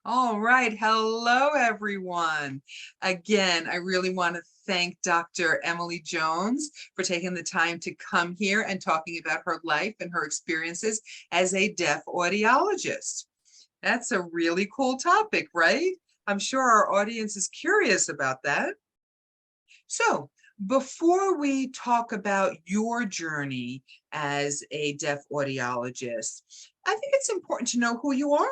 All right. Hello, everyone. Again, I really want to thank Dr. Emily Jones for taking the time to come here and talking about her life and her experiences as a deaf audiologist. That's a really cool topic, right? I'm sure our audience is curious about that. So, before we talk about your journey as a deaf audiologist, I think it's important to know who you are.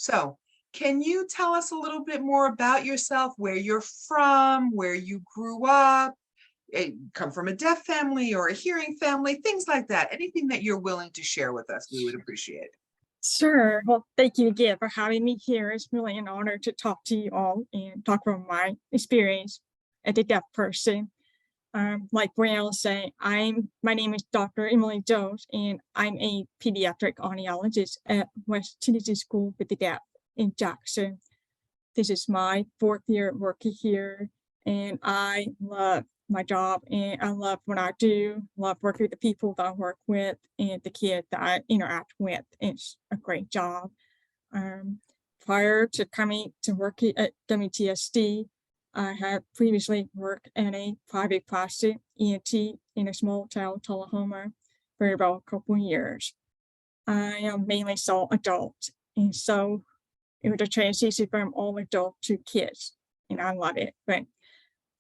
So, can you tell us a little bit more about yourself, where you're from, where you grew up, come from a deaf family or a hearing family, things like that? Anything that you're willing to share with us, we would appreciate it. Sure. Well, thank you again for having me here. It's really an honor to talk to you all and talk about my experience as a deaf person. Like Brianna was saying, my name is Dr. Emily Jones, and I'm a pediatric audiologist at West Tennessee School for the Deaf in Jackson. This is my fourth year working here, and I love my job and I love what I do, love working with the people that I work with and the kids that I interact with. It's a great job. Um, Prior to coming to work at WTSD, I had previously worked in a private practice ENT in a small town, Tullahoma, for about a couple of years. I mainly saw adults, and so it was a transition from all adult to kids, and I love it. But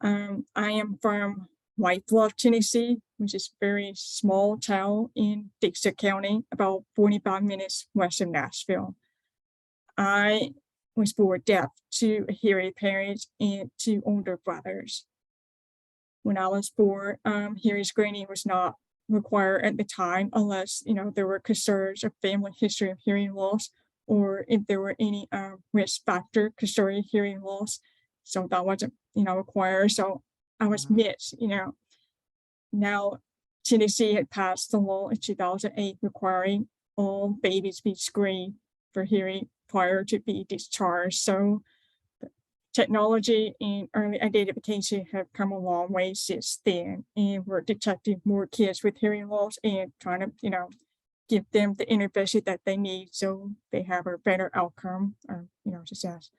I am from White Bluff, Tennessee, which is a very small town in Dixon County, about 45 minutes west of Nashville. I was born deaf to a hearing parents and two older brothers. When I was born, hearing screening was not required at the time unless, there were concerns of family history of hearing loss or if there were any risk factor concerning hearing loss. So that wasn't, required. So I was Mhm. missed. Now Tennessee had passed the law in 2008 requiring all babies be screened for hearing prior to be discharged. So technology and early identification have come a long way since then, and we're detecting more kids with hearing loss and trying to, give them the intervention that they need so they have a better outcome or, success.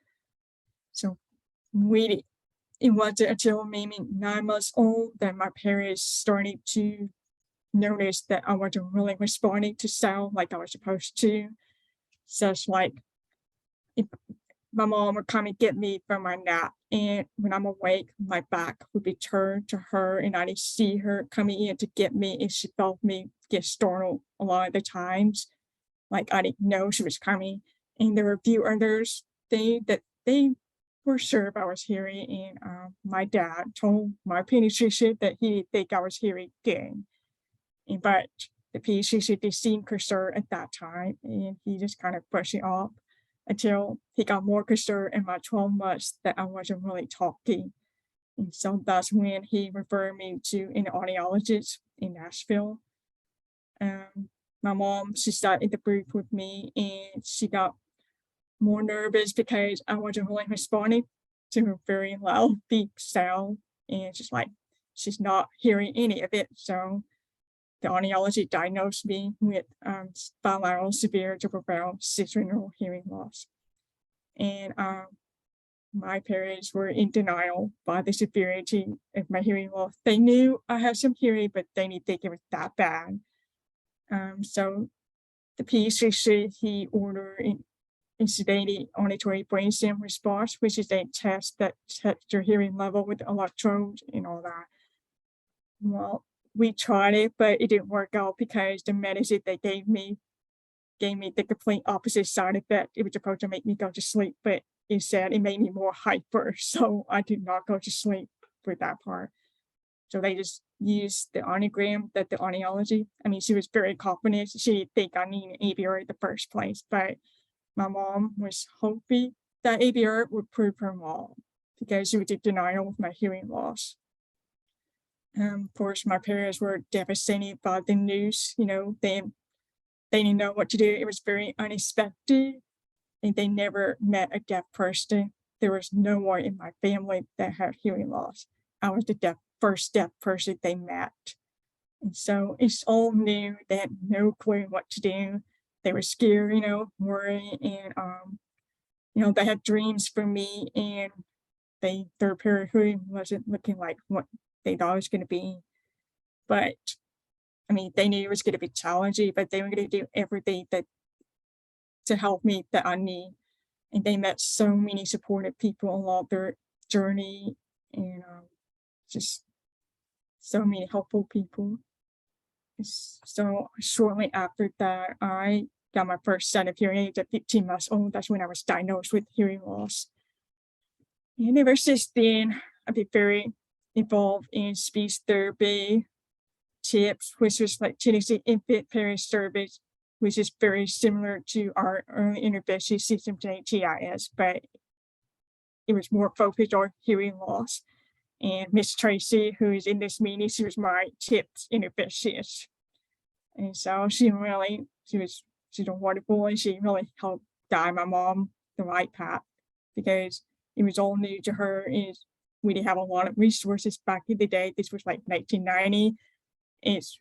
So we it wasn't until maybe 9 months old that my parents started to notice that I wasn't really responding to sound like I was supposed to. Such like if my mom would come and get me from my nap. And when I'm awake, my back would be turned to her, and I would see her coming in to get me. And she felt me get startled a lot of the times. Like I didn't know she was coming. And there were a few others things that they were sure if I was hearing. And my dad told my pediatrician that he didn't think I was hearing good. But the pediatrician did seem concerned at that time, and he just kind of brushed it off until he got more concerned in my 12 months that I wasn't really talking. And so that's when he referred me to an audiologist in Nashville. Um, my mom, she sat in the booth with me and she got more nervous because I wasn't really responding to her very loud, big sound. And she's like, she's not hearing any of it. So the audiology diagnosed me with bilateral severe to profound sensorineural hearing loss. And my parents were in denial by the severity of my hearing loss. They knew I had some hearing, but they didn't think it was that bad. So the PCC, he ordered an insedated auditory brainstem response, which is a test that checks your hearing level with electrodes and all that. Well, we tried it, but it didn't work out because the medicine they gave me the complete opposite side effect. It was supposed to make me go to sleep, but instead it made me more hyper. So I did not go to sleep for that part. So they just used the audiogram that the audiology. I mean, she was very confident. She didn't think I needed ABR in the first place, but my mom was hoping that ABR would prove her wrong because she was in denial with my hearing loss. Of course, my parents were devastated by the news. They didn't know what to do. It was very unexpected, and they never met a deaf person. There was no one in my family that had hearing loss. I was the first deaf person they met. And so it's all new. They had no clue what to do. They were scared, worried, and they had dreams for me, and their parenthood wasn't looking like what they thought it was going to be. But I mean, they knew it was going to be challenging, but they were going to do everything that to help me that I need. And they met so many supportive people along their journey, and just so many helpful people. So shortly after that, I got my first set of hearing aids at 15 months old. That's when I was diagnosed with hearing loss. And ever since then, I've been very involved in speech therapy, TIPS, which was like Tennessee Infant Parent Service, which is very similar to our early intervention system today, TIS, but it was more focused on hearing loss. And Miss Tracy, who is in this meeting, she was my TIPS interventionist. And so she's a wonderful, and she really helped guide my mom the right path, because it was all new to her. Is we didn't have a lot of resources back in the day. This was like 1990. It's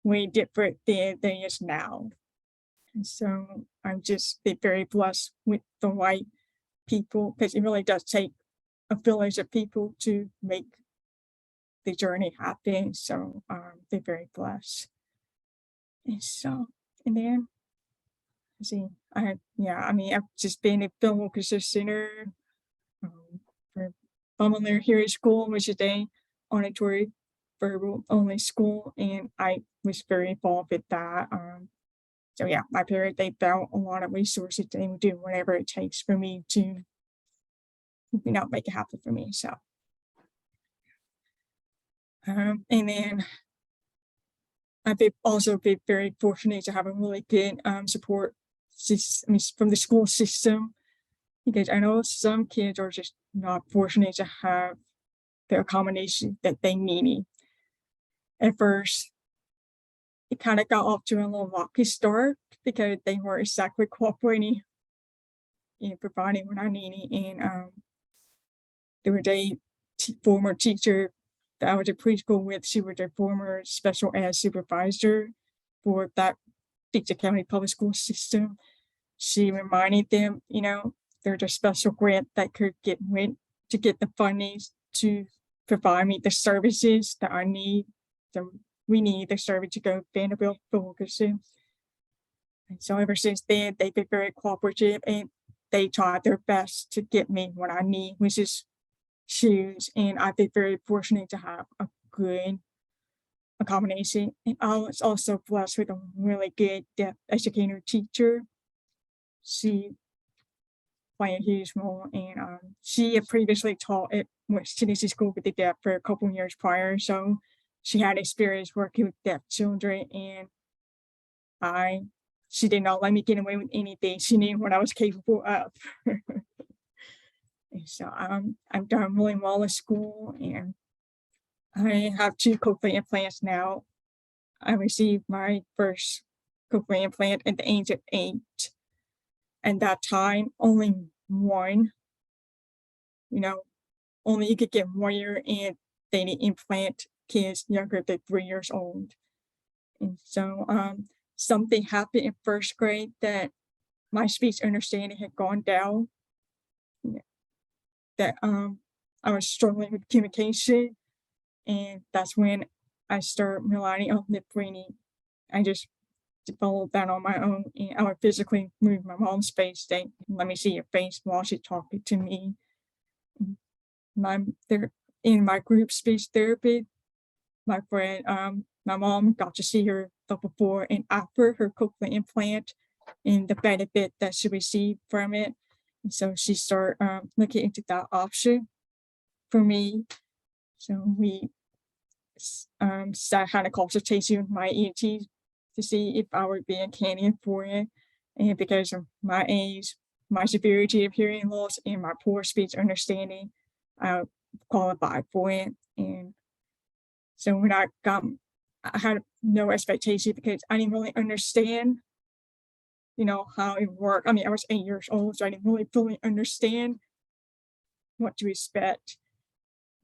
way different than it is now. And so I'm just been very blessed with the right people, because it really does take a village of people to make the journey happen. So they're very blessed. And so, and then let's see, I've just been a film orchestra singer for pulmonary hearing school, which is a auditory verbal only school, and I was very involved with that. So yeah, my parents, they found a lot of resources. They would do whatever it takes for me to, make it happen for me. So, and then I've also been very fortunate to have a really good support from the school system, because I know some kids are just not fortunate to have the accommodation that they need. At first, it kind of got off to a little rocky start because they weren't exactly cooperating in providing what I needed. And there was a former teacher that I was at preschool with. She was a former special ed supervisor for that Dixie County public school system. She reminded them, there's a special grant that could went to get the funding to provide me the services that I need. So we need the service to go Vanderbilt Ferguson. And so ever since then, they've been very cooperative, and they tried their best to get me what I need, which is shoes. And I've been very fortunate to have a good accommodation. And I was also blessed with a really good deaf educator teacher. She played a huge role, and she had previously taught at West Tennessee School with the Deaf for a couple of years prior. So she had experience working with deaf children, and she did not let me get away with anything. She knew what I was capable of. And so I've done really well at school, and I have 2 cochlear implants now. I received my first cochlear implant at the age of 8. And that time, only one, only you could get 1 year, and they didn't implant kids younger than 3 years old. And so something happened in first grade that my speech understanding had gone down, that I was struggling with communication. And that's when I started relying on lip reading. I just developed that on my own, and I would physically move my mom's face, saying, "Let me see your face," while she's talking to me. There in my group speech therapy, my friend, my mom got to see her the before and after her cochlear implant, and the benefit that she received from it. And so she started looking into that option for me. So we had a consultation with my ENT to see if I would be a candidate for it. And because of my age, my severity of hearing loss, and my poor speech understanding, I qualified for it. And so when I had no expectation, because I didn't really understand, how it worked. I mean, I was 8 years old, so I didn't really fully understand what to expect.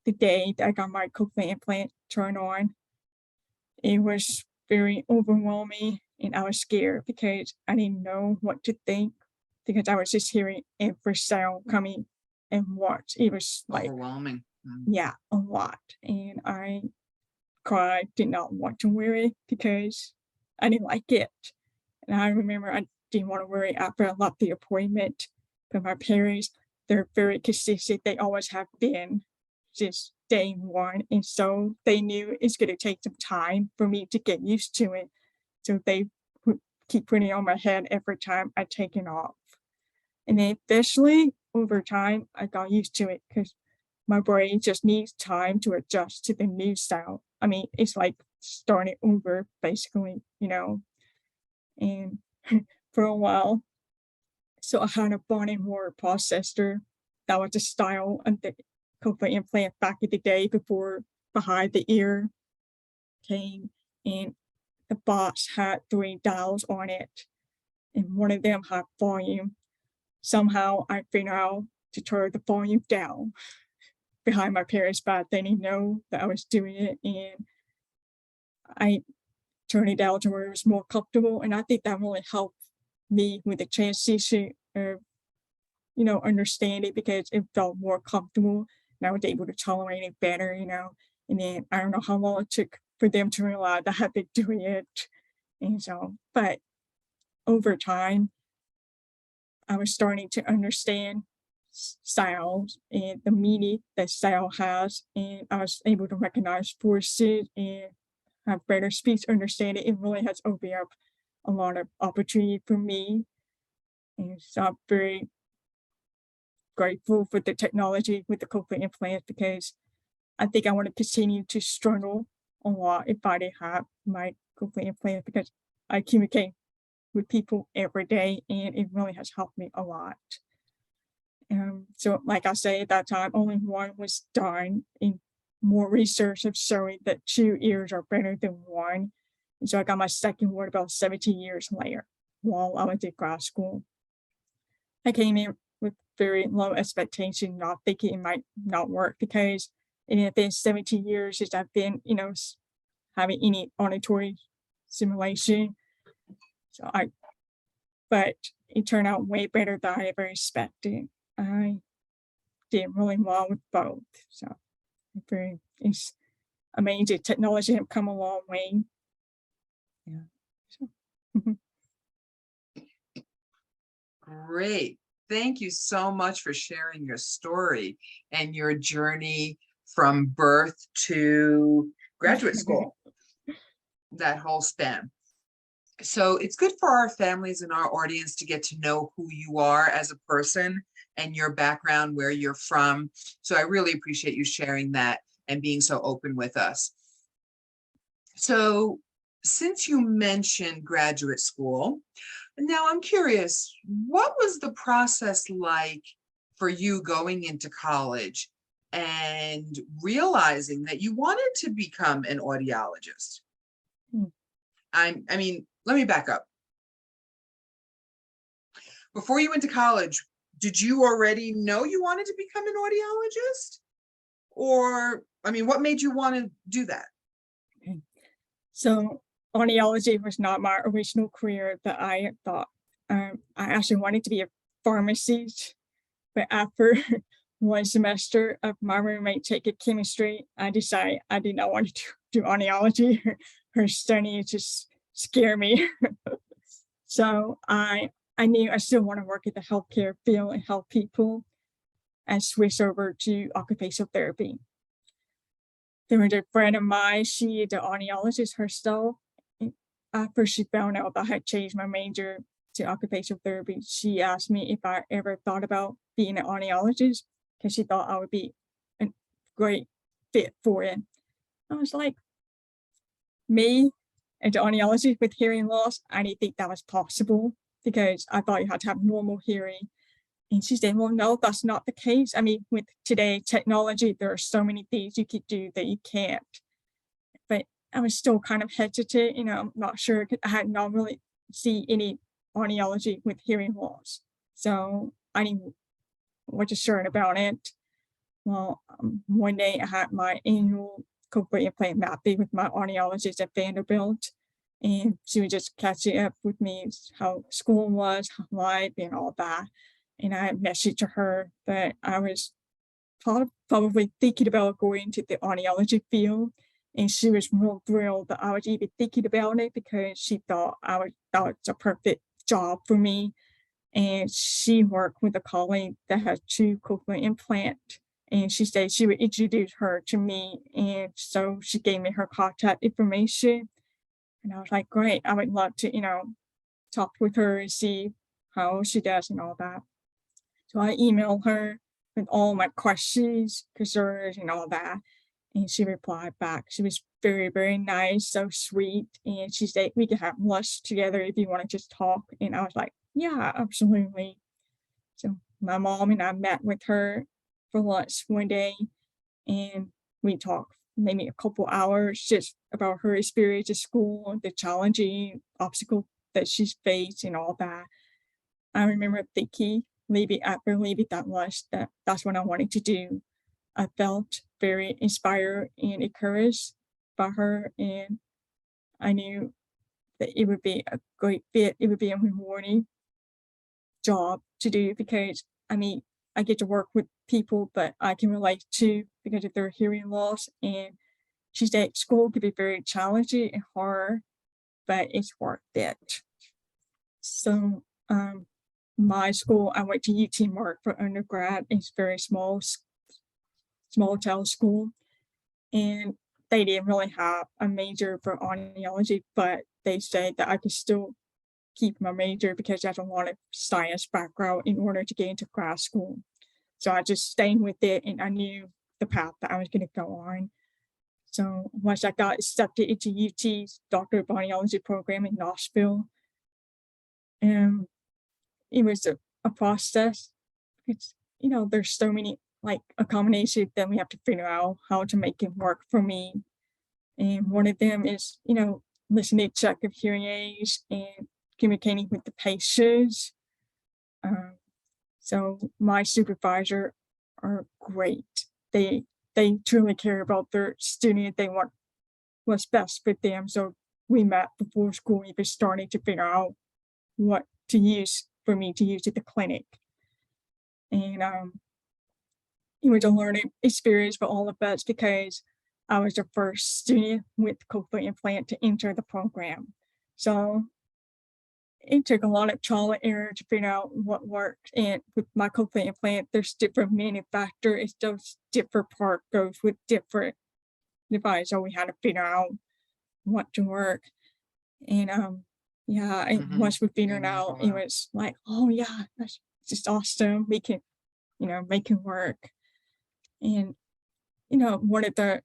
The day that I got my cochlear implant turned on, it was very overwhelming, and I was scared because I didn't know what to think. because I was just hearing every sound coming and what it was like, Overwhelming. Mm. yeah, a lot. And I cried, did not want to wear it because I didn't like it. And I remember I didn't want to wear it after I left the appointment. But my parents, they're very consistent. They always have been just day one. And so they knew it's going to take some time for me to get used to it. So they keep putting it on my head every time I take it off. And then eventually, over time, I got used to it because my brain just needs time to adjust to the new sound. I mean, it's like starting over, basically, and for a while. So I had a body word processor that was the style of the cochlear implant back in the day before behind the ear came, and the box had 3 dials on it, and one of them had volume. Somehow I figured out to turn the volume down behind my parents' back. They didn't know that I was doing it, and I turned it down to where it was more comfortable. And I think that really helped me with the transition of, understanding because it felt more comfortable and I was able to tolerate it better. And then I don't know how long it took for them to realize that I had been doing it. And so, but over time, I was starting to understand sounds and the meaning that sound has, and I was able to recognize voices and have better speech understanding. It really has opened up a lot of opportunity for me, and so I'm very grateful for the technology with the cochlear implant because I think I want to continue to struggle a lot if I didn't have my cochlear implant because I communicate with people every day and it really has helped me a lot. So like I say at that time, only one was done and more research have shown that 2 ears are better than one. And so I got my second word about 17 years later while I was at grad school. I came in with very low expectation, not thinking it might not work because it had been 17 years since I've been, having any auditory simulation. So but it turned out way better than I ever expected. I did really well with both. So it's amazing. Technology have come a long way. Yeah. So, Great. Thank you so much for sharing your story and your journey from birth to graduate school, that whole span. So it's good for our families and our audience to get to know who you are as a person and your background, where you're from. So I really appreciate you sharing that and being so open with us. So since you mentioned graduate school, now I'm curious, what was the process like for you going into college and realizing that you wanted to become an audiologist? Hmm. I mean, let me back up. Before you went to college, did you already know you wanted to become an audiologist? Or, I mean, what made you want to do that? So audiology was not my original career that I had thought. I actually wanted to be a pharmacist, but after one semester of my roommate taking chemistry, I decided I did not want to do audiology. Her study just scared me. So I knew I still want to work in the healthcare field and help people and switch over to occupational therapy. There was a friend of mine, she is an audiologist herself. After she found out that I had changed my major to occupational therapy, she asked me if I ever thought about being an audiologist because she thought I would be a great fit for it. I was like, me as an audiologist with hearing loss, I didn't think that was possible because I thought you had to have normal hearing. And she said, well, no, that's not the case. I mean, with today technology, there are so many things you could do that you can't. But I was still kind of hesitant, I'm not sure. I had not really see any audiology with hearing loss. So I didn't wasn't sure about it. Well, one day I had my annual cochlear implant mapping with my audiologist at Vanderbilt. And she was just catching up with me, how school was, how life, and all that. And I messaged her that I was probably thinking about going to the audiology field. And she was real thrilled that I was even thinking about it because she thought it's a perfect job for me. And she worked with a colleague that has two cochlear implant. And she said she would introduce her to me. And so she gave me her contact information. And I was like, great, I would love to, talk with her and see how she does and all that. So I emailed her with all my questions, concerns, and all that. And she replied back. She was very, very nice, so sweet. And she said, we can have lunch together if you want to just talk. And I was like, yeah, absolutely. So my mom and I met with her for lunch one day and we talked maybe a couple hours just about her experience at school, the challenging obstacle that she's faced and all that. I remember thinking after leaving that lunch that's what I wanted to do. I felt very inspired and encouraged by her, and I knew that it would be a great fit. It would be a rewarding job to do because I get to work with people that I can relate to because of their hearing loss. And she said school could be very challenging and hard, but it's worth it. So my school, I went to UT Mark for undergrad. It's very small town school, and they didn't really have a major for audiology, but they said that I could still keep my major because there's a lot of science background in order to get into grad school. So I just stayed with it and I knew the path that I was going to go on. So once I got accepted into UT's Doctor of Audiology program in Knoxville, and it was a process. It's, there's so many like accommodations that we have to figure out how to make it work for me. And one of them is, listening check of hearing aids and communicating with the patients. So my supervisor are great. They truly care about their student. They want what's best for them. So we met before school even starting to figure out what to use for me to use at the clinic. And it was a learning experience for all of us because I was the first student with cochlear implant to enter the program. So it took a lot of trial and error to figure out what worked. And with my cochlear implant, there's different manufacturers. Those different part goes with different device. So we had to figure out what to work. And yeah, and once we figured out, it was like, oh yeah, that's just awesome. We can, make it work. And one of the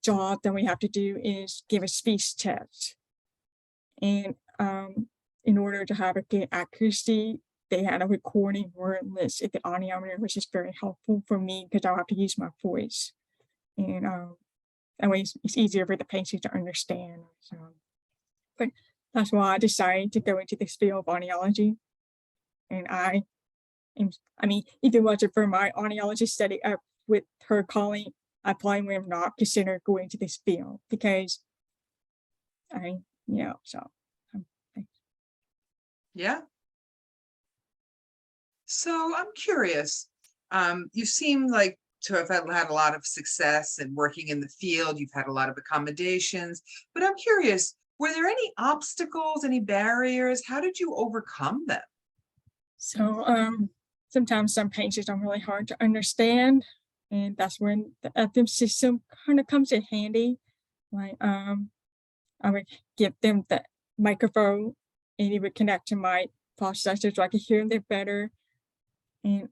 jobs that we have to do is give a speech test. And in order to have a good accuracy, they had a recording word list at the audiometer, which is very helpful for me because I'll have to use my voice. And that way it's easier for the patient to understand. So, but that's why I decided to go into this field of audiology. And if it wasn't for my audiology study up with her calling, I probably would have not considered going to this field because so. Yeah. So I'm curious. You seem like to have had a lot of success in working in the field. You've had a lot of accommodations, but I'm curious, were there any obstacles, any barriers? How did you overcome them? So sometimes some patients are really hard to understand, and that's when the FM system kind of comes in handy. Like I would give them the microphone and it would connect to my processor so I could hear them better. And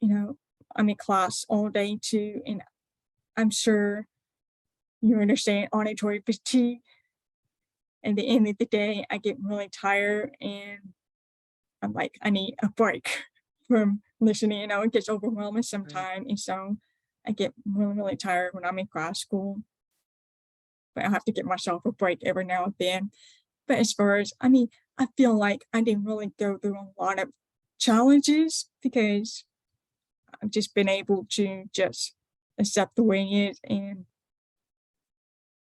I'm in class all day too, and I'm sure you understand auditory fatigue. At the end of the day, I get really tired and I'm like, I need a break from listening. It gets overwhelming sometimes. And so I get really, really tired when I'm in grad school. But I have to give myself a break every now and then. But as far as, I feel like I didn't really go through a lot of challenges because I've just been able to just accept the way it is and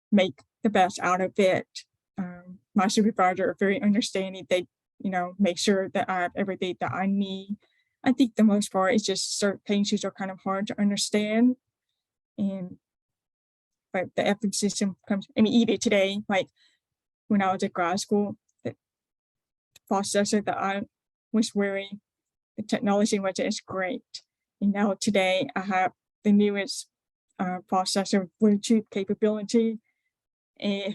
make the best out of it. my supervisor are very understanding. They, make sure that I have everything that I need. I think the most part is just certain patients are kind of hard to understand. And but the ethics system comes, I mean, even today, like when I was at grad school, the processor that I was wearing, the technology was is great. And now today I have the newest processor Bluetooth capability, and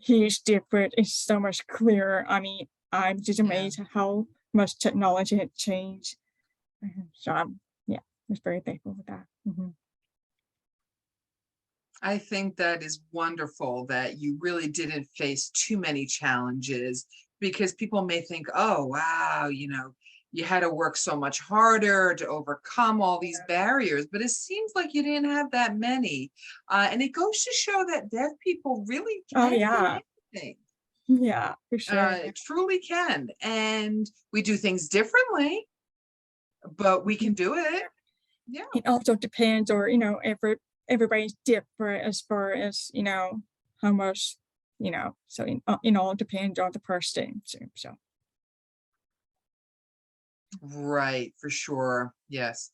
huge difference. It's so much clearer. I mean, I'm just Yeah. amazed at how much technology had changed. So yeah, I was very thankful for that. I think that is wonderful that you really didn't face too many challenges, because people may think, oh, wow, you had to work so much harder to overcome all these barriers, but it seems like you didn't have that many. And it goes to show that deaf people really Oh can do yeah, anything. yeah, for sure. It truly can. And we do things differently, but we can do it. Yeah. It also depends, or everybody's different as far as how much, so it all depends on the person. So Right, for sure. Yes.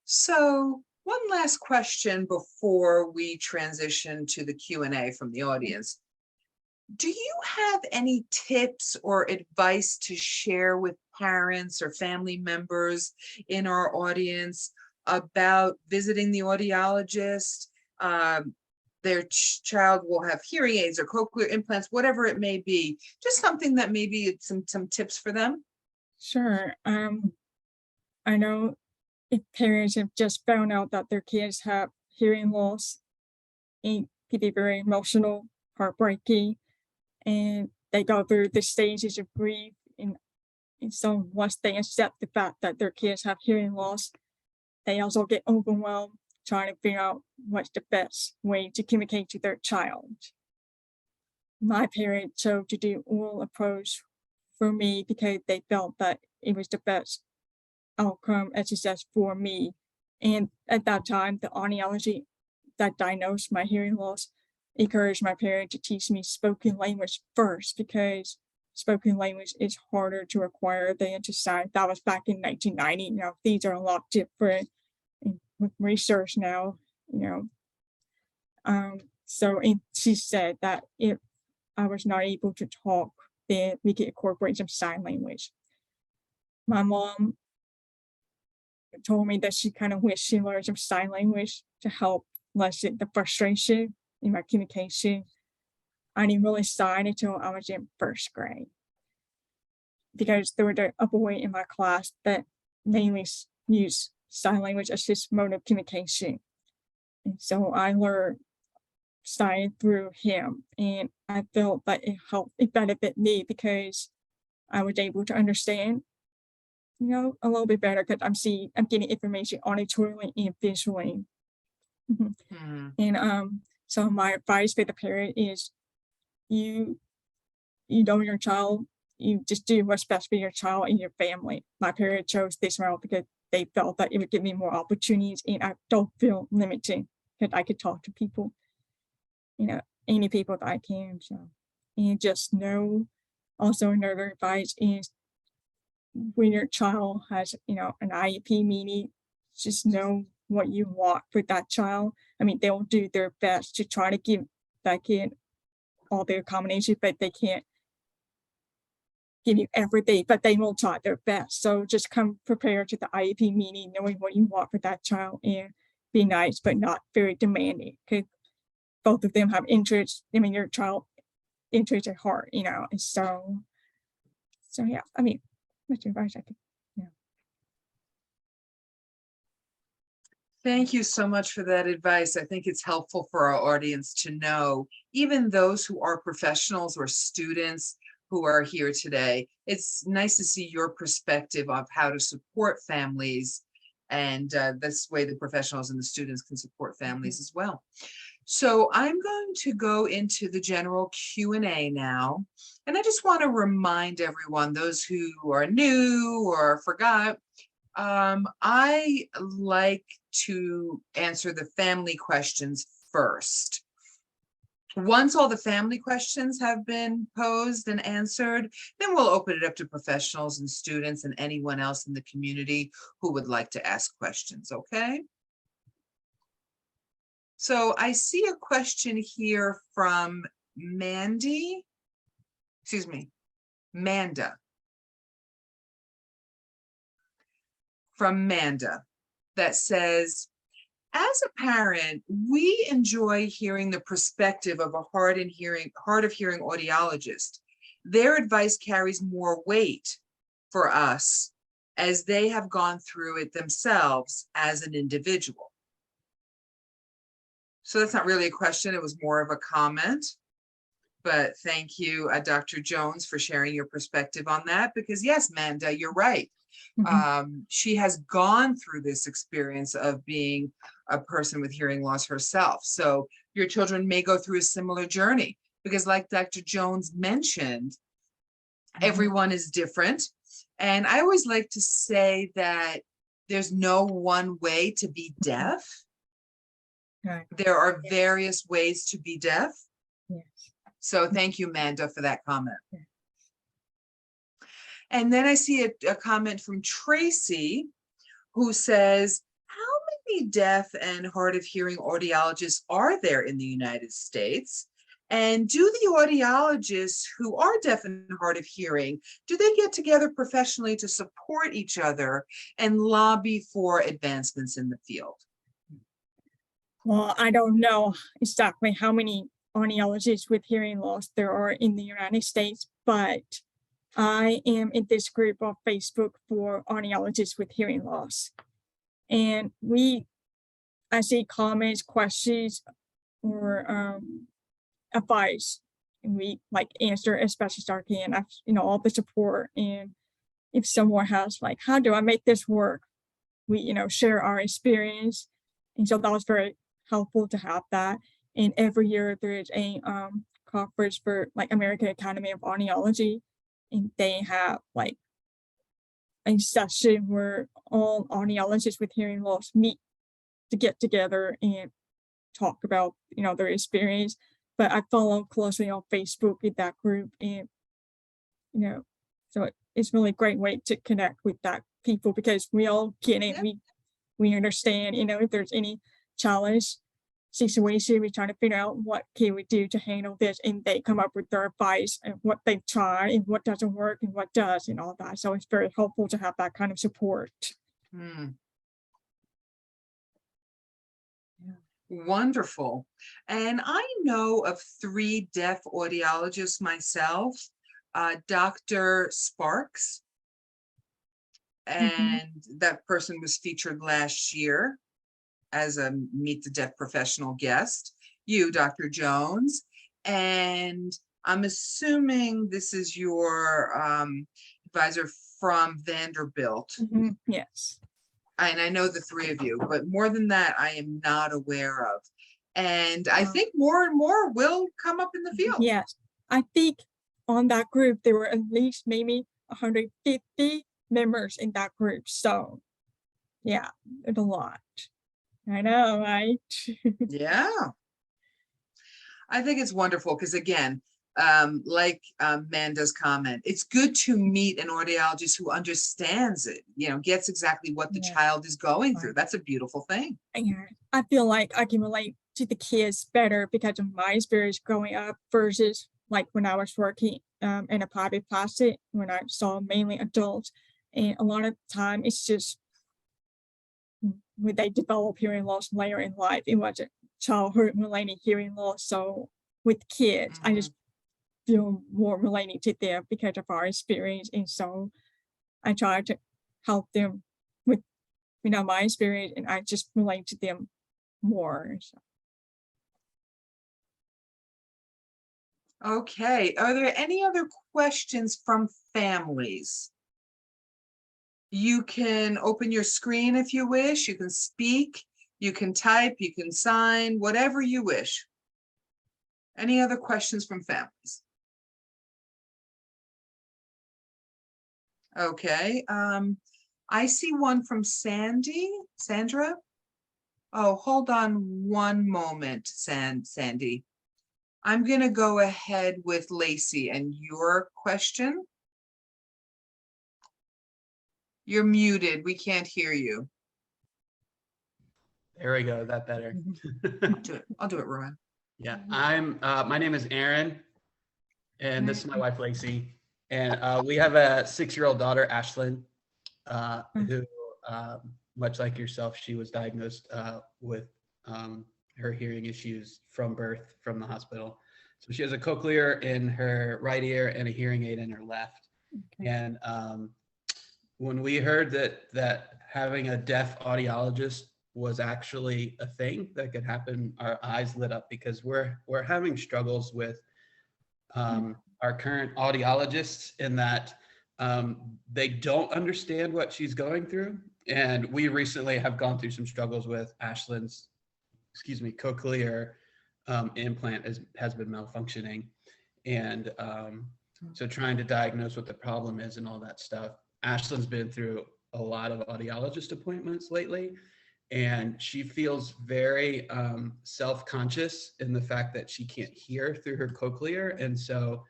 So one last question before we transition to the Q&A from the audience. Do you have any tips or advice to share with parents or family members in our audience about visiting the audiologist? Their child will have hearing aids or cochlear implants, whatever it may be. Just something that maybe it's some tips for them. sure. I know if parents have just found out that their kids have hearing loss, it can be very emotional, heartbreaking, and they go through the stages of grief. And so once they accept the fact that their kids have hearing loss, they also get overwhelmed trying to figure out what's the best way to communicate to their child. My parents chose to do oral approach for me because they felt that it was the best outcome and success for me. And at that time, the audiology that diagnosed my hearing loss encouraged my parents to teach me spoken language first, because spoken language is harder to acquire than to sign. That was back in 1990. Now things are a lot different with research now. You know, so and she said that if I was not able to talk, then we could incorporate some sign language. My mom told me that she kind of wished she learned some sign language to help lessen the frustration in my communication. I didn't really sign until I was in first grade, because there was a boy in my class that mainly used sign language as his mode of communication. And so I learned sign through him, and I felt that it benefited me because I was able to understand, a little bit better, because I'm getting information auditorily and visually. Mhm. Hmm. And so my advice for the parent is, you you know your child, you just do what's best for your child and your family. My parents chose this route because they felt that it would give me more opportunities, and I don't feel limited because I could talk to people, you know, any people that I can. So, and just know, also another advice is, when your child has, an IEP meeting, just know what you want for that child. I mean, they'll do their best to try to give that kid all their accommodations, but they can't give you everything, but they will try their best. So just come prepared to the IEP meeting, knowing what you want for that child, and be nice, but not very demanding. Because both of them have interests. I mean, your child interests at heart, and so yeah, I mean, much advice I could, yeah. Thank you so much for that advice. I think it's helpful for our audience to know, even those who are professionals or students who are here today. It's nice to see your perspective of how to support families, and this way the professionals and the students can support families as well. So I'm going to go into the general Q&A now. And I just want to remind everyone, those who are new or forgot, I like to answer the family questions first. Once all the family questions have been posed and answered, then we'll open it up to professionals and students and anyone else in the community who would like to ask questions, okay? So I see a question here from Manda, from Manda, that says, as a parent, we enjoy hearing the perspective of a hard of hearing audiologist. Their advice carries more weight for us as they have gone through it themselves as an individual. So that's not really a question, it was more of a comment. But thank you, Dr. Jones, for sharing your perspective on that, because yes, Manda, you're right. She has gone through this experience of being a person with hearing loss herself. So your children may go through a similar journey, because like Dr. Jones mentioned, everyone is different. And I always like to say that there's no one way to be deaf. Right. There are various ways to be deaf. Yes. So thank you, Manda, for that comment. And then I see a comment from Tracy, who says, how many deaf and hard of hearing audiologists are there in the United States? And do the audiologists who are deaf and hard of hearing, do they get together professionally to support each other and lobby for advancements in the field? Well, I don't know exactly how many audiologists with hearing loss there are in the United States, but I am in this group on Facebook for audiologists with hearing loss. And I see comments, questions, or advice, and we like answer as best as I can. All the support. And if someone has like, how do I make this work? We, share our experience. And so that was very helpful to have that. And every year there is a conference for like American Academy of Audiology, and they have like a session where all audiologists with hearing loss meet to get together and talk about their experience. But I follow closely on Facebook in that group, and so it's really a great way to connect with that people, because we all get it. Yeah. We understand, if there's any challenge situation, we try to figure out what can we do to handle this, and they come up with their advice and what they've tried and what doesn't work and what does and all that. So it's very helpful to have that kind of support. Wonderful. And I know of 3 deaf audiologists myself, Dr. Sparks, and that person was featured last year as a Meet the Deaf Professional guest, you, Dr. Jones, and I'm assuming this is your advisor from Vanderbilt. Yes. And I know the 3 of you, but more than that, I am not aware of. And I think more and more will come up in the field. Yes. I think on that group, there were at least maybe 150 members in that group. So yeah, it's a lot. I know, right? Yeah. I think it's wonderful because, again, like Manda's comment, it's good to meet an audiologist who understands it, gets exactly what the child is going through. That's a beautiful thing. Yeah, I feel like I can relate to the kids better because of my experience growing up versus like when I was working in a private practice, when I saw mainly adults. And a lot of the time it's just when they develop hearing loss later in life, it was a childhood related hearing loss. So with kids, I just feel more related to them because of our experience. And so I try to help them with, my experience, and I just relate to them more. So. Okay. Are there any other questions from families? You can open your screen if you wish. You can speak, you can type, you can sign, whatever you wish. Any other questions from families? Okay. I see one from Sandra. Oh, hold on one moment, Sandy. I'm going to go ahead with Lacey and your question. You're muted. We can't hear you. There we go. That better. I'll do it, Rowan. Yeah, my name is Aaron, and this is my wife, Lacey. And we have a 6-year-old daughter, Ashlyn, who, much like yourself, she was diagnosed with her hearing issues from birth from the hospital. So she has a cochlear in her right ear and a hearing aid in her left. Okay. And when we heard that having a deaf audiologist was actually a thing that could happen, our eyes lit up, because we're having struggles with our current audiologists in that they don't understand what she's going through. And we recently have gone through some struggles with Ashlyn's, cochlear implant has been malfunctioning. And so trying to diagnose what the problem is and all that stuff. Ashlyn's been through a lot of audiologist appointments lately, and she feels very self-conscious in the fact that she can't hear through her cochlear. And so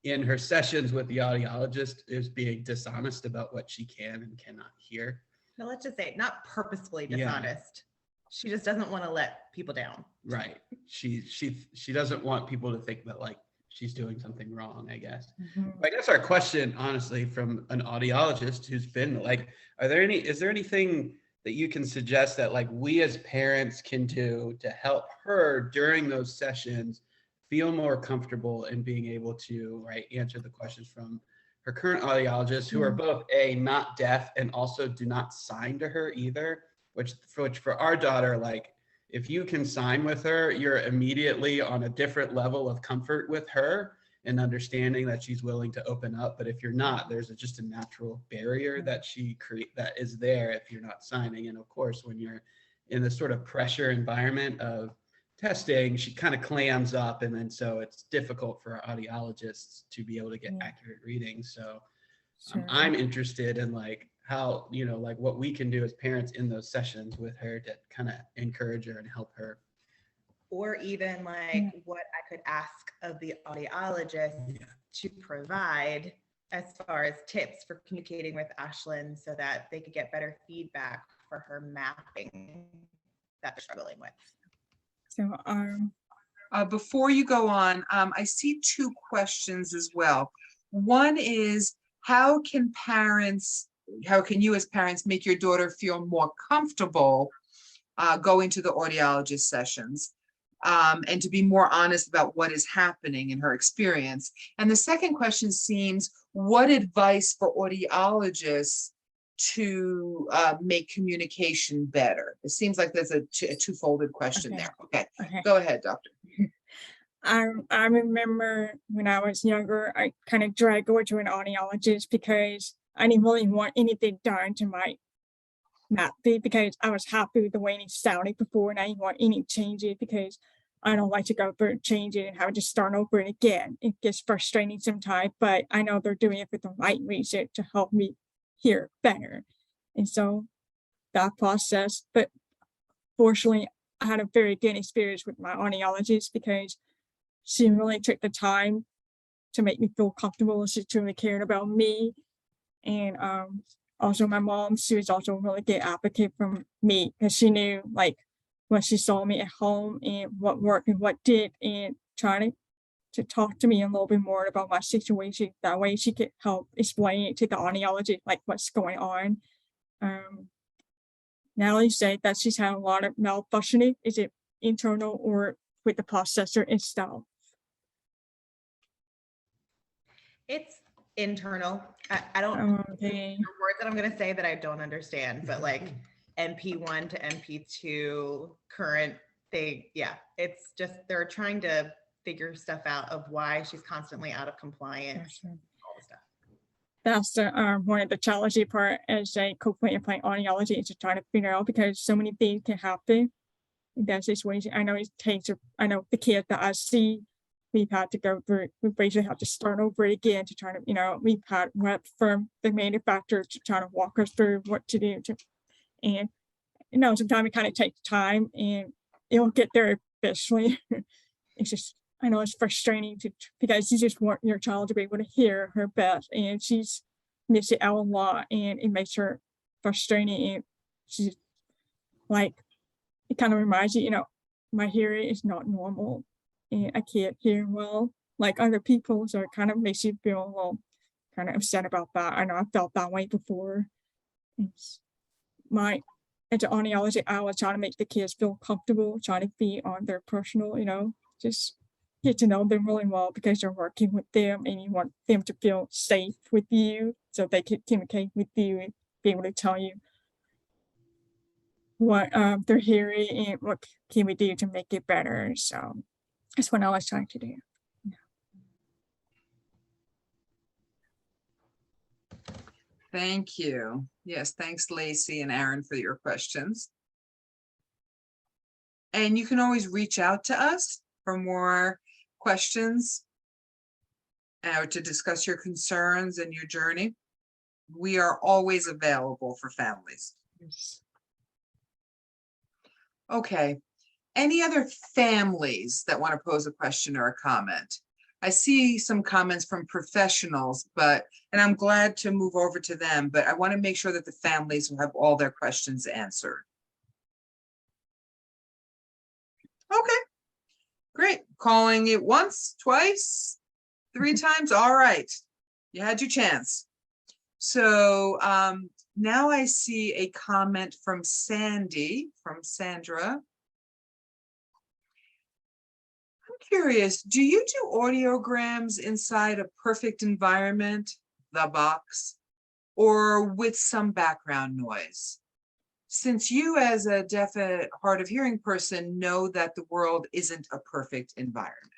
in her sessions with the audiologist is being dishonest about what she can and cannot hear. No, let's just say not purposefully dishonest. She just doesn't want to let people down. Right. She doesn't want people to think that like she's doing something wrong, I guess. I guess our question, honestly, from an audiologist who's been like, is there anything that you can suggest that like we as parents can do to help her during those sessions feel more comfortable in being able to answer the questions from her current audiologists, who are both not deaf and also do not sign to her either, which for our daughter, like if you can sign with her, you're immediately on a different level of comfort with her and understanding that she's willing to open up. But if you're not, there's just a natural barrier that that is there if you're not signing. And of course, when you're in this sort of pressure environment of testing, she kind of clams up, and then so it's difficult for our audiologists to be able to get accurate readings. So I'm interested in like how, like what we can do as parents in those sessions with her to kind of encourage her and help her. Or even like what I could ask of the audiologist to provide as far as tips for communicating with Ashlyn so that they could get better feedback for her mapping that they're struggling with. So before you go on, I see 2 questions as well. One is, how can you as parents make your daughter feel more comfortable going to the audiologist sessions, and to be more honest about what is happening in her experience? And the second question seems, what advice for audiologists to make communication better? It seems like there's a two-folded question there. Okay, go ahead, doctor. I remember when I was younger, I kind of dragged over to an audiologist because I didn't really want anything done to my MADP, because I was happy with the way it sounded before, and I didn't want any changes because I don't like to go through and change it and have to start over again. It gets frustrating sometimes, but I know they're doing it for the right reason to help me hear better. And so that process, but fortunately, I had a very good experience with my audiologist because she really took the time to make me feel comfortable. She truly cared about me. And also my mom, she was also a really good advocate for me, because she knew like when she saw me at home and what worked and what did, and trying to talk to me a little bit more about my situation. That way she could help explain it to the audiologist, like what's going on. Now you say that she's had a lot of malfunctioning. Is it internal or with the processor itself? It's internal. I don't Okay. the words that I'm going to say that I don't understand, but like MP1 to MP2 current, it's just they're trying to figure stuff out of why she's constantly out of compliance. Gotcha. All the stuff. That's the one of the challenging part as a cochlear implant audiology, is to try to figure out, because so many things can happen in that situation. I know I know the kids that I see, we've had to go through, we basically have to start over again to try to, we've had rep from the manufacturer to try to walk us through what to do and sometimes it kind of takes time and it'll get there eventually. It's just I know it's frustrating because you just want your child to be able to hear her best, and she's missing out a lot, and it makes her frustrating. And she's like, it kind of reminds you, my hearing is not normal, and I can't hear well like other people. So it kind of makes you feel a little kind of upset about that. I know I felt that way before. It's my as an audiologist, I was trying to make the kids feel comfortable, trying to be on their personal, just get to know them really well because you're working with them and you want them to feel safe with you so they can communicate with you and be able to tell you what they're hearing and what can we do to make it better. So that's what I was trying to do. Thank you. Yes, thanks, Lacey and Aaron, for your questions. And you can always reach out to us for more questions or to discuss your concerns and your journey. We are always available for families. Yes. Okay. Any other families that want to pose a question or a comment? I see some comments from professionals, and I'm glad to move over to them, but I want to make sure that the families will have all their questions answered. Okay, great. Calling it once, twice, 3 times. All right, you had your chance. So now I see a comment from Sandra. I'm curious, do you do audiograms inside a perfect environment, the box, or with some background noise? Since you as a deaf and hard of hearing person know that the world isn't a perfect environment.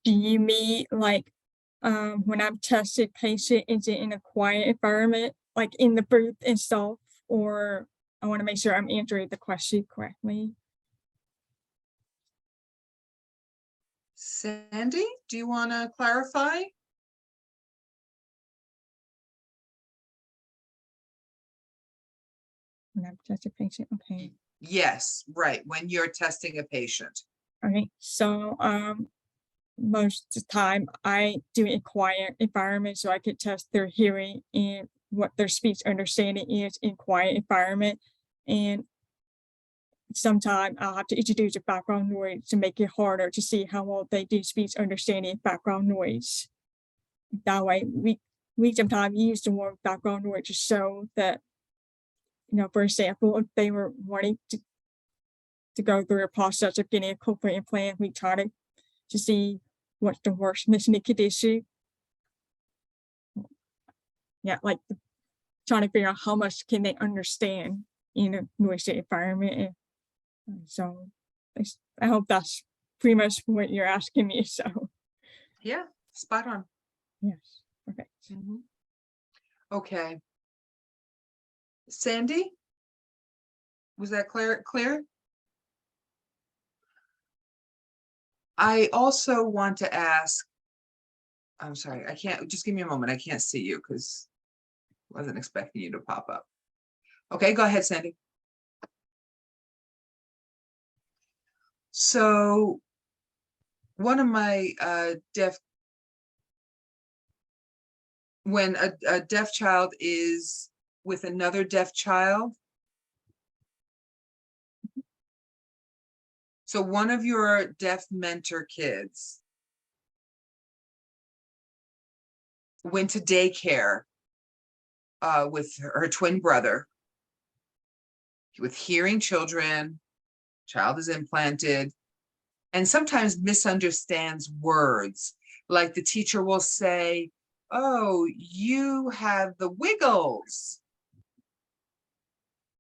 Do you mean like when I've tested patient, is it in a quiet environment, like in the booth and stuff? Or I want to make sure I'm answering the question correctly. Sandy, do you want to clarify? When I've tested patient, okay. Yes, right, when you're testing a patient. All right. So most of the time I do a quiet environment so I can test their hearing and what their speech understanding is in quiet environment. And sometimes I'll have to introduce a background noise to make it harder to see how well they do speech understanding background noise. That way we sometimes use the word background noise to show that, for example, if they were wanting to go through a process of getting a cochlear implant, we try to see what's the worst listening condition. Yeah, like trying to figure out how much can they understand in a noisy environment. And so I hope that's pretty much what you're asking me. So Yeah, spot on. yes, okay. Okay. Sandy, was that clear? I also want to ask, I'm sorry, I can't, just give me a moment. I can't see you because I wasn't expecting you to pop up. Okay, go ahead, Sandy. So one of my when a deaf child is with another deaf child, so one of your deaf mentor kids went to daycare with her twin brother with hearing children, child is implanted, and sometimes misunderstands words. Like the teacher will say, oh, you have the wiggles,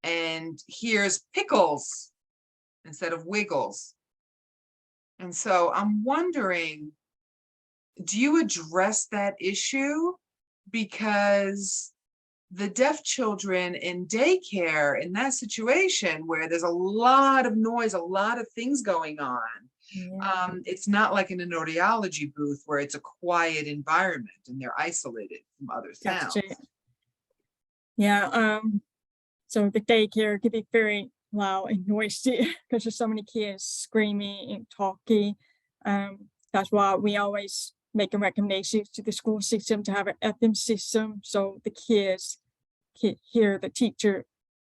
and here's pickles instead of wiggles. And so I'm wondering, do you address that issue? Because the deaf children in daycare, in that situation where there's a lot of noise, a lot of things going on, Yeah. it's not like in an audiology booth where it's a quiet environment and they're isolated from other sounds. Gotcha. Yeah, so the daycare can be very loud and noisy because there's so many kids screaming and talking. That's why we always make a recommendation to the school system to have an FM system so the kids can hear the teacher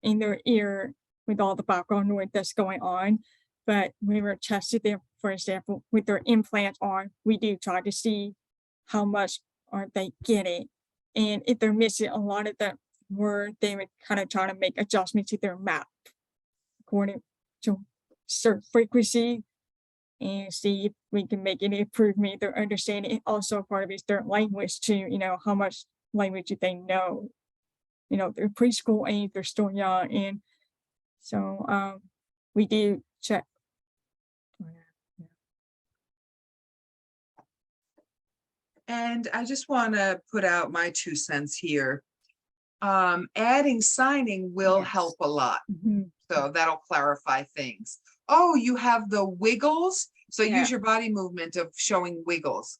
in their ear with all the background noise that's going on. But when we're testing them, for example, with their implants on, we do try to see how much are they getting. And if they're missing a lot of the word, they would kind of try to make adjustments to their map according to certain frequency and see if we can make any improvement. Their understanding. Also, part of it is their language too. How much language do they know? They're preschool age, they're still young, and so we do check. And I just want to put out my 2 cents here. Adding signing will Yes. help a lot. Mhm. So that'll clarify things. Oh, you have the wiggles. So Yeah. use your body movement of showing wiggles.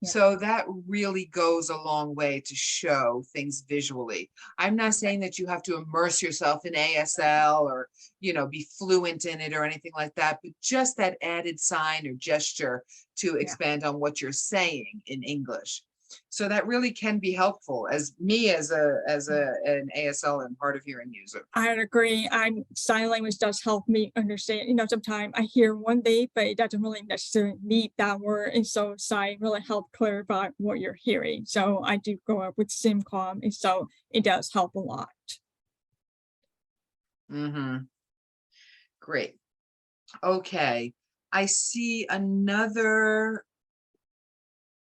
Yeah. So that really goes a long way to show things visually. I'm not saying that you have to immerse yourself in ASL or, be fluent in it or anything like that, but just that added sign or gesture to expand on what you're saying in English. So that really can be helpful as an ASL and hard of hearing user. I agree. Sign language does help me understand. Sometimes I hear one day, but it doesn't really necessarily need that word. And so sign really help clarify what you're hearing. So I do go up with SimCom, and so it does help a lot. Great. Okay. I see another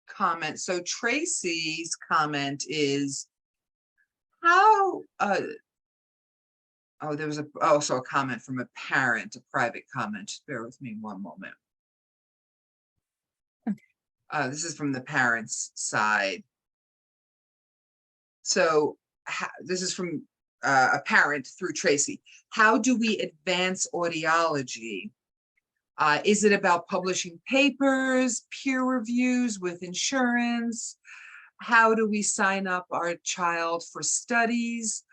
comment. So Tracy's comment is how, there was also a comment from a parent, a private comment. Just bear with me one moment. Okay. This is from the parents' side. So this is from a parent through Tracy. How do we advance audiology? Is it about publishing papers, peer reviews with insurance? How do we sign up our child for studies?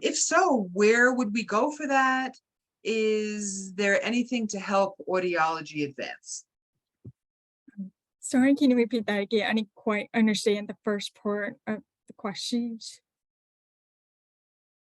If so, where would we go for that? Is there anything to help audiology advance? Sorry, can you repeat that again? I didn't quite understand the first part of the questions.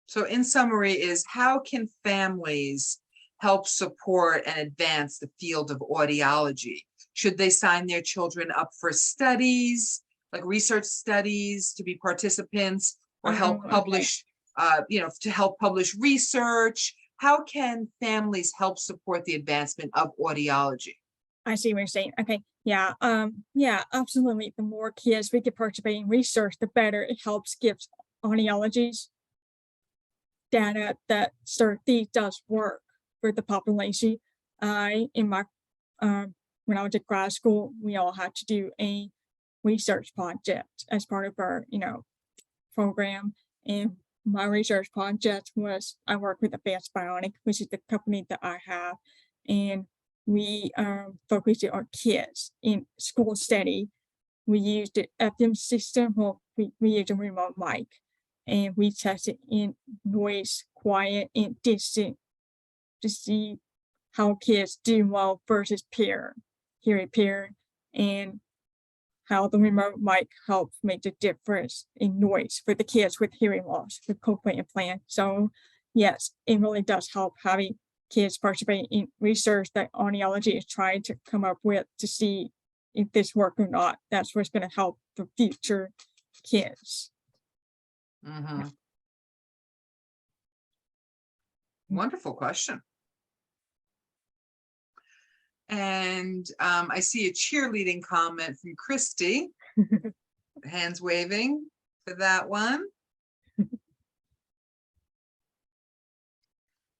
So in summary is how can families help support and advance the field of audiology? Should they sign their children up for studies, like research studies to be participants or help Okay. publish, to help publish research? How can families help support the advancement of audiology? I see what you're saying. Okay. Yeah. Yeah, absolutely. The more kids we can participate in research, the better it helps give audiologists data that certainly does work for the population. In my when I was at grad school, we all had to do a research project as part of our program. And my research project was I work with Advanced Bionic, which is the company that I have, and we focused on kids in school study. We used the FM system. Well, we used a remote mic, and we tested in noise, quiet, and distant to see how kids do well versus hearing peer, and how the remote mic helps make the difference in noise for the kids with hearing loss with cochlear implant. So yes, it really does help having kids participate in research that audiology is trying to come up with to see if this works or not. That's what's going to help the future kids. Wonderful question. And I see a cheerleading comment from Christy. Hands waving for that one.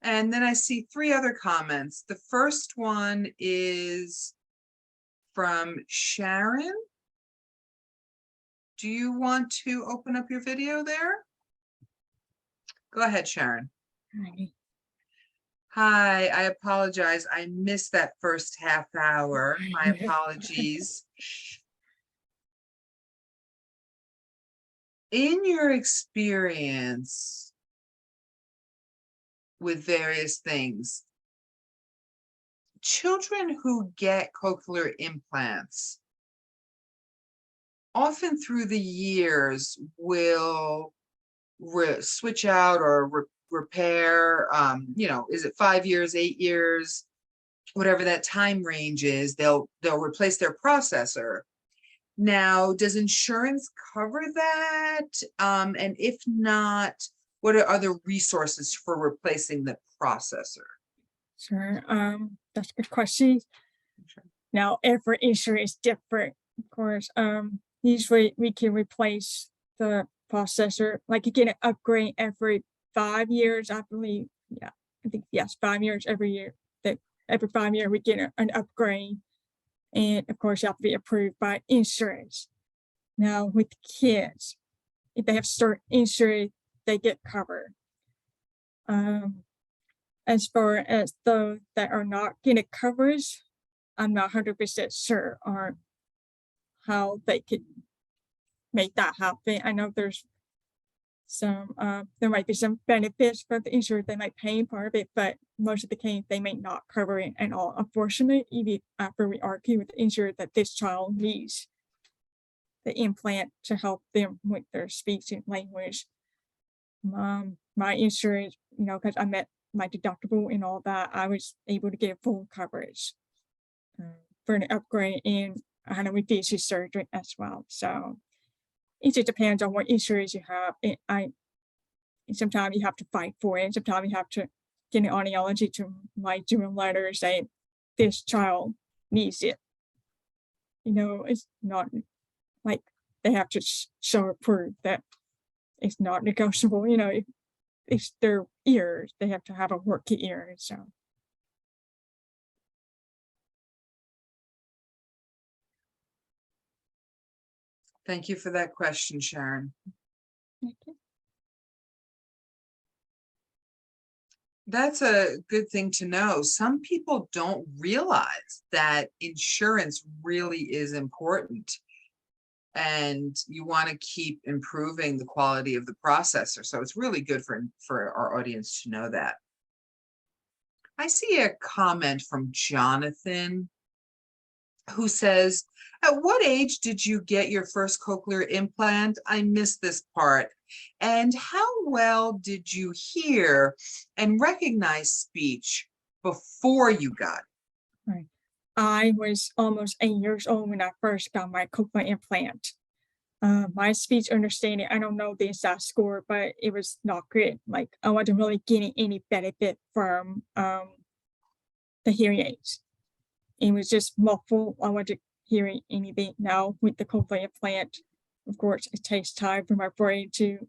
And then I see 3 other comments. The first one is from Sharon. Do you want to open up your video there? Go ahead, Sharon. Hi, I apologize. I missed that first half hour. My apologies. In your experience with various things, children who get cochlear implants often through the years will switch out or repair, is it 5 years, 8 years, whatever that time range is, they'll replace their processor. Now, does insurance cover that? And if not, what are other resources for replacing the processor? Sure. That's a good question. Sure. Now, every issue is different, of course. Usually we can replace the processor, like you get an upgrade every 5 years, I believe. Yeah, I think, yes, 5 years every year. That every 5 years we get an upgrade. And of course, you have to be approved by insurance. Now, with kids, if they have certain insurance, they get covered. As far as those that are not getting coverage, I'm not 100% sure on how they could make that happen. I know there's some, there might be some benefits for the insurance, they might pay part of it, but most of the case, they may not cover it at all. Unfortunately, even after we argue with the insurance that this child needs the implant to help them with their speech and language. My insurance, because I met my deductible and all that, I was able to get full coverage for an upgrade and anesthesia surgery as well. So it just depends on what insurance you have. Sometimes you have to fight for it. Sometimes you have to get an audiology to write you a letter saying this child needs it. It's not like they have to show proof that it's not negotiable. If it's their ears, they have to have a working ear. So. Thank you for that question, Sharon. Okay. That's a good thing to know. Some people don't realize that insurance really is important, and you want to keep improving the quality of the processor. So it's really good for our audience to know that. I see a comment from Jonathan who says, at what age did you get your first cochlear implant? I missed this part. And how well did you hear and recognize speech before you got it? Right. I was almost 8 years old when I first got my cochlear implant. My speech understanding, I don't know the exact score, but it was not good. Like I wasn't really getting any benefit from the hearing aids. It was just muffled. I wasn't hearing anything. Now with the cochlear implant, of course, it takes time for my brain to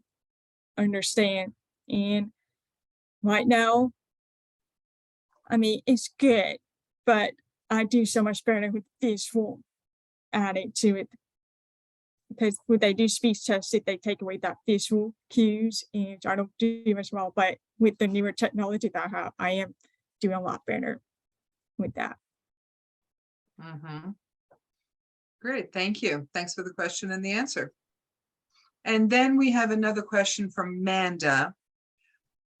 understand. And right now, I mean, it's good, but I do so much better with visual added to it. Because when they do speech testing, they take away that visual cues, and I don't do as well. But with the newer technology that I have, I am doing a lot better with that. Great, thank you. Thanks for the question and the answer. And then we have another question from Manda,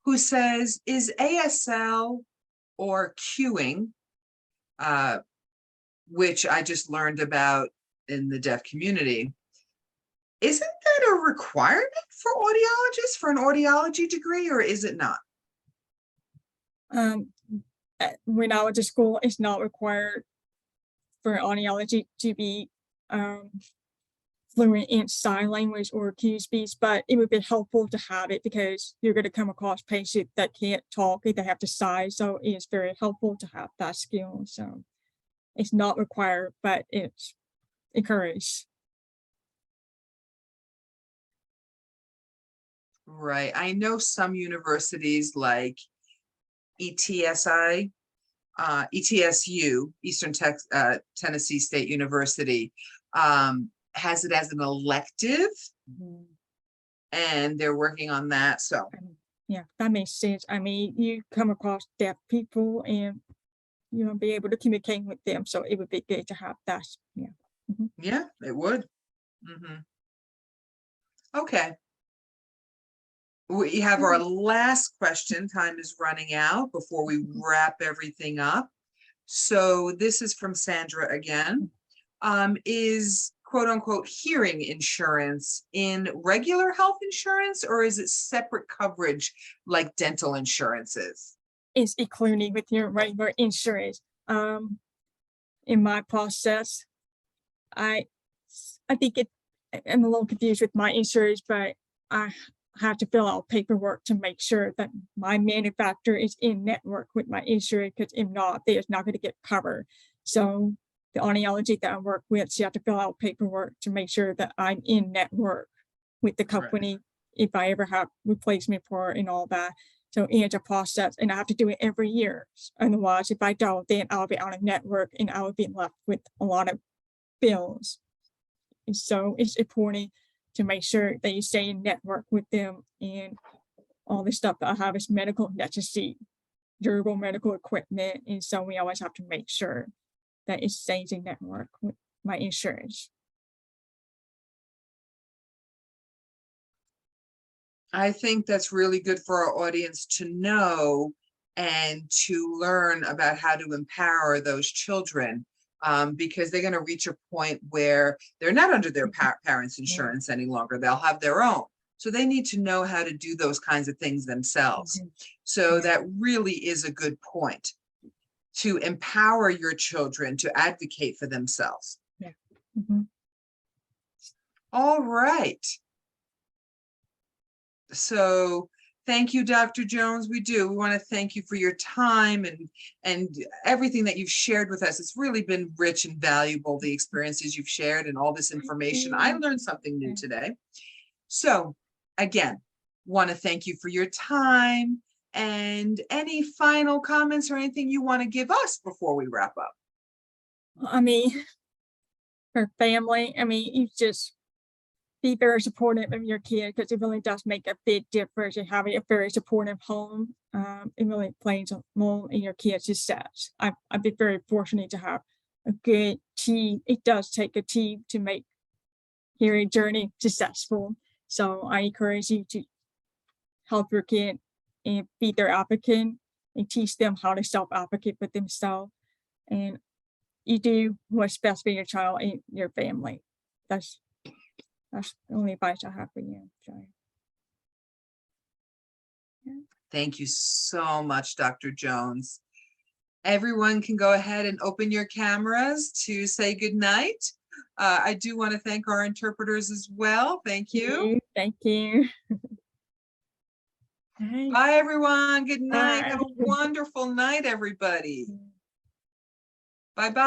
who says, is ASL or queuing, which I just learned about in the deaf community, isn't that a requirement for audiologists for an audiology degree, or is it not? When I went to school, it's not required for audiology to be fluent in sign language or cue speech, but it would be helpful to have it because you're going to come across patients that can't talk, they have to sign. So it's very helpful to have that skill. So it's not required, but it's encouraged. Right. I know some universities like ETSU, Eastern Tennessee State University, has it as an elective, and they're working on that. So yeah, that makes sense. I mean, you come across deaf people and you'll be able to communicate with them. So it would be good to have that. Yeah. Yeah, it would. Okay. We have our last question. Time is running out before we wrap everything up. So this is from Sandra again. Is quote unquote hearing insurance in regular health insurance, or is it separate coverage like dental insurances? It's including with your regular insurance. In my process, I think I'm a little confused with my insurance, but I have to fill out paperwork to make sure that my manufacturer is in network with my insurance, because if not, they're not going to get covered. So the audiology that I work with, so you have to fill out paperwork to make sure that I'm in network with the company if I ever have replacement part and all that. So it's a process, and I have to do it every year. Otherwise, if I don't, then I'll be out of network and I will be left with a lot of bills. And so it's important to make sure that you stay in network with them, and all the stuff that I have is medical necessity, durable medical equipment. And so we always have to make sure that it stays in network with my insurance. I think that's really good for our audience to know and to learn about how to empower those children, because they're going to reach a point where they're not under their parents' insurance any longer. They'll have their own. So they need to know how to do those kinds of things themselves. So that really is a good point, to empower your children to advocate for themselves. All right. So thank you, Dr. Jones. We want to thank you for your time and everything that you've shared with us. It's really been rich and valuable, the experiences you've shared and all this information. I learned something new today. So again, want to thank you for your time, and any final comments or anything you want to give us before we wrap up. I mean, for family, I mean, you just be very supportive of your kid, because it really does make a big difference in having a very supportive home. It really plays a role in your kid's success. I've been very fortunate to have a good team. It does take a team to make hearing journey successful. So I encourage you to help your kid and be their advocate and teach them how to self-advocate for themselves. And you do what's best for your child and your family. That's the only advice I have for you, Joy. Thank you so much, Dr. Jones. Everyone can go ahead and open your cameras to say good night. I do want to thank our interpreters as well. Thank you. Thank you. Bye. Bye, everyone. Good night. Bye. Have a wonderful night, everybody. Bye-bye.